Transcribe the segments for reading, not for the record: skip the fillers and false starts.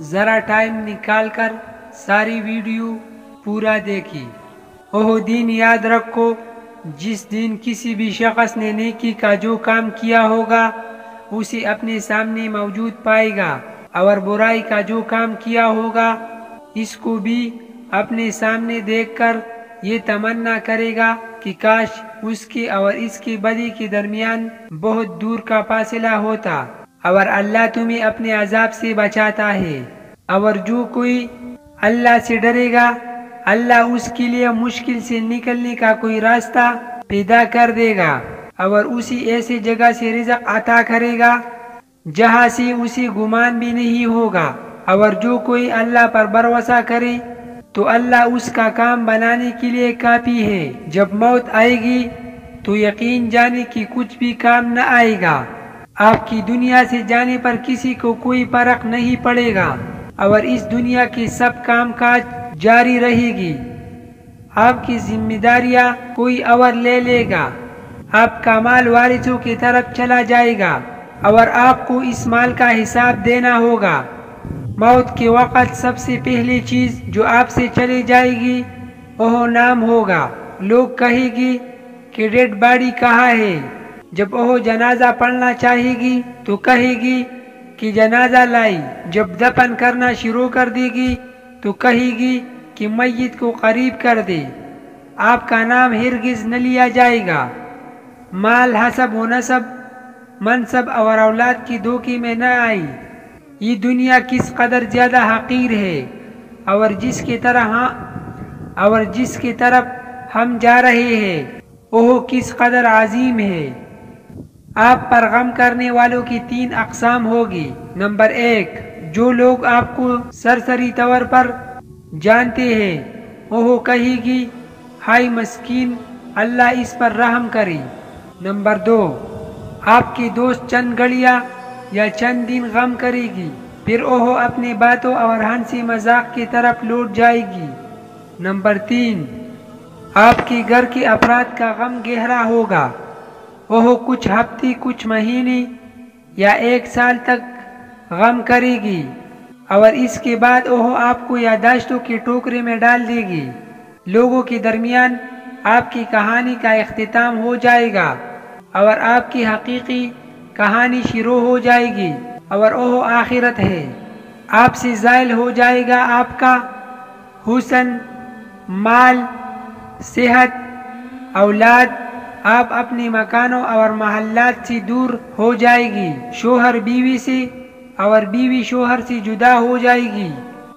ذرا ٹائم نکال کر ساری ویڈیو پورا دیکھی۔ وہ دن یاد رکھو جس دن کسی بھی شخص نے نیکی کا جو کام کیا ہوگا اسے اپنے سامنے موجود پائے گا، اور برائی کا جو کام کیا ہوگا اس کو بھی اپنے سامنے دیکھ کر یہ تمنا کرے گا کہ کاش اس کے اور اس کی بدی کے درمیان بہت دور کا فاصلہ ہوتا، اور اللہ تمہیں اپنے عذاب سے بچاتا ہے۔ اور جو کوئی اللہ سے ڈرے گا اللہ اس کے لیے مشکل سے نکلنے کا کوئی راستہ پیدا کر دے گا، اور اسی ایسی جگہ سے رزق عطا کرے گا جہاں سے اسے گمان بھی نہیں ہوگا۔ اور جو کوئی اللہ پر بھروسہ کرے تو اللہ اس کا کام بنانے کے لیے کافی ہے۔ جب موت آئے گی تو یقین جانے کہ کچھ بھی کام نہ آئے گا۔ آپ کی دنیا سے جانے پر کسی کو کوئی فرق نہیں پڑے گا، اور اس دنیا کی سب کام کاج جاری رہے گی۔ آپ کی ذمہ داریاں کوئی اور لے لے گا۔ آپ کا مال وارثوں کی طرف چلا جائے گا، اور آپ کو اس مال کا حساب دینا ہوگا۔ موت کے وقت سب سے پہلی چیز جو آپ سے چلی جائے گی وہ نام ہوگا۔ لوگ کہیں گی کہ ڈیڈ باڈی کہاں ہے؟ جب وہ جنازہ پڑھنا چاہے گی تو کہے گی کہ جنازہ لائی۔ جب دفن کرنا شروع کر دے گی تو کہے گی کہ میت کو قریب کر دے۔ آپ کا نام ہرگز نہ لیا جائے گا۔ مال، حسب و نسب، منصب اور اولاد کی دھوکے میں نہ آئی۔ یہ دنیا کس قدر زیادہ حقیر ہے، اور جس کی طرف ہم جا رہے ہیں وہ کس قدر عظیم ہے۔ آپ پر غم کرنے والوں کی 3 اقسام ہوگی۔ نمبر 1، جو لوگ آپ کو سرسری طور پر جانتے ہیں وہ کہے گی ہائے مسکین، اللہ اس پر رحم کرے۔ نمبر 2، آپ کی دوست چند گھڑیاں یا چند دن غم کرے گی، پھر وہ اپنی باتوں اور ہنسی مذاق کی طرف لوٹ جائے گی۔ نمبر 3، آپ کے گھر کے افراد کا غم گہرا ہوگا، وہ کچھ ہفتے، کچھ مہینے یا 1 سال تک غم کرے گی، اور اس کے بعد وہ آپ کو یادداشتوں کے ٹوکرے میں ڈال دے گی۔ لوگوں کے درمیان آپ کی کہانی کا اختتام ہو جائے گا، اور آپ کی حقیقی کہانی شروع ہو جائے گی، اور وہ آخرت ہے۔ آپ سے زائل ہو جائے گا آپ کا حسن، مال، صحت، اولاد۔ آپ اپنے مکانوں اور محلات سے دور ہو جائے گی، شوہر بیوی سے اور بیوی شوہر سے جدا ہو جائے گی۔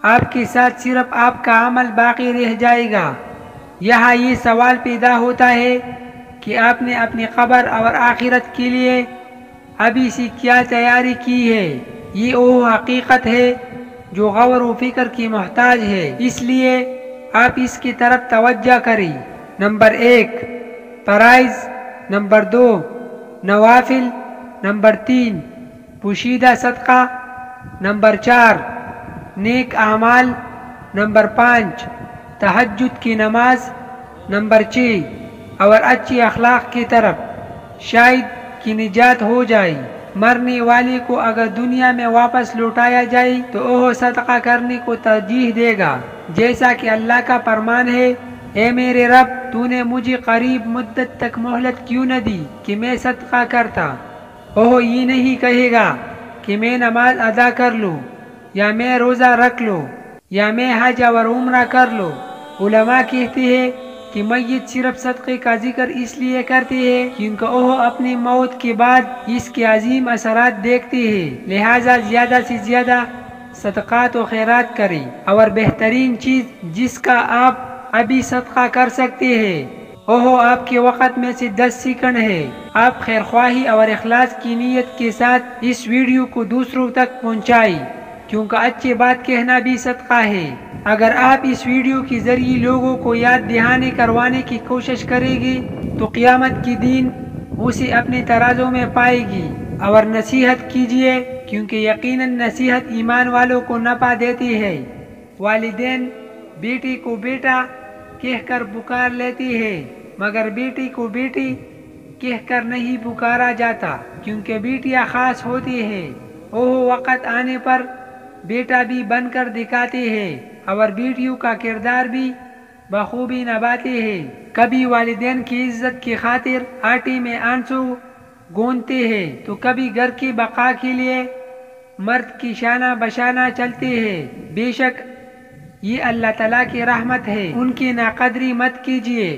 آپ کے ساتھ صرف آپ کا عمل باقی رہ جائے گا۔ یہاں یہ سوال پیدا ہوتا ہے کہ آپ نے اپنی قبر اور آخرت کے لیے ابھی سے کیا تیاری کی ہے؟ یہ وہ حقیقت ہے جو غور و فکر کی محتاج ہے، اس لیے آپ اس کی طرف توجہ کریں۔ نمبر 1، فرائض۔ نمبر 2، نوافل۔ نمبر 3، پوشیدہ صدقہ۔ نمبر 4، نیک اعمال۔ نمبر 5، تہجد کی نماز۔ نمبر 6، اور اچھی اخلاق کی طرف، شاید کی نجات ہو جائے۔ مرنے والے کو اگر دنیا میں واپس لوٹایا جائے تو وہ صدقہ کرنے کو ترجیح دے گا، جیسا کہ اللہ کا فرمان ہے، اے میرے رب، تو نے مجھے قریب مدت تک مہلت کیوں نہ دی کہ میں صدقہ کرتا؟ وہ یہ نہیں کہے گا کہ میں نماز ادا کر لوں، یا میں روزہ رکھ لوں، یا میں حج اور عمرہ کر لوں۔ علماء کہتے ہیں کہ میت صرف صدقے کا ذکر اس لیے کرتے ہیں کیونکہ وہ اپنی موت کے بعد اس کے عظیم اثرات دیکھتے ہیں، لہٰذا زیادہ سے زیادہ صدقات و خیرات کریں۔ اور بہترین چیز جس کا آپ ابھی صدقہ کر سکتے ہیں وہ آپ کے وقت میں سے 10 سیکنڈ ہے۔ آپ خیرخواہی اور اخلاص کی نیت کے ساتھ اس ویڈیو کو دوسروں تک پہنچائیں، کیونکہ اچھی بات کہنا بھی صدقہ ہے۔ اگر آپ اس ویڈیو کے ذریعے لوگوں کو یاد دہانی کروانے کی کوشش کریں گے تو قیامت کے دن اسے اپنے ترازو میں پائے گی۔ اور نصیحت کیجیے، کیونکہ یقیناً نصیحت ایمان والوں کو نفع دیتی ہے۔ والدین بیٹی کو بیٹا کہہ کر پکار لیتے ہیں، مگر بیٹی کو بیٹی کہہ کر نہیں پکارا جاتا، کیونکہ بیٹیاں خاص ہوتی ہیں۔ وہ وقت آنے پر بیٹا بھی بن کر دکھاتے ہیں اور بیٹیوں کا کردار بھی بخوبی نبھاتے ہیں۔ کبھی والدین کی عزت کی خاطر آٹے میں آنسو گونتے ہیں تو کبھی گھر کی بقا کے لیے مرد کی شانہ بشانہ چلتے ہیں۔ بے شک یہ اللہ تعالیٰ کی رحمت ہے، ان کی ناقدری مت کیجیے۔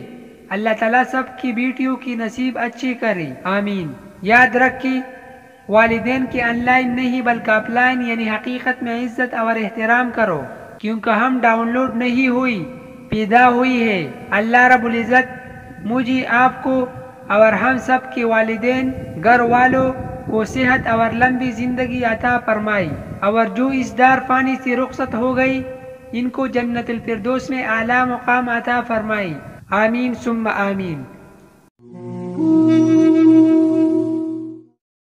اللہ تعالیٰ سب کی بیٹیوں کی نصیب اچھی کرے، آمین۔ یاد رکھیں والدین کے آن لائن نہیں بلکہ آف لائن یعنی حقیقت میں عزت اور احترام کرو، کیونکہ ہم ڈاؤن لوڈ نہیں ہوئی، پیدا ہوئی ہے۔ اللہ رب العزت مجھے، آپ کو اور ہم سب کے والدین گھر والوں کو صحت اور لمبی زندگی عطا فرمائی، اور جو اس دار فانی سے رخصت ہو گئی ان کو جنت الفردوس میں اعلیٰ مقام عطا فرمائی، آمین ثم آمین۔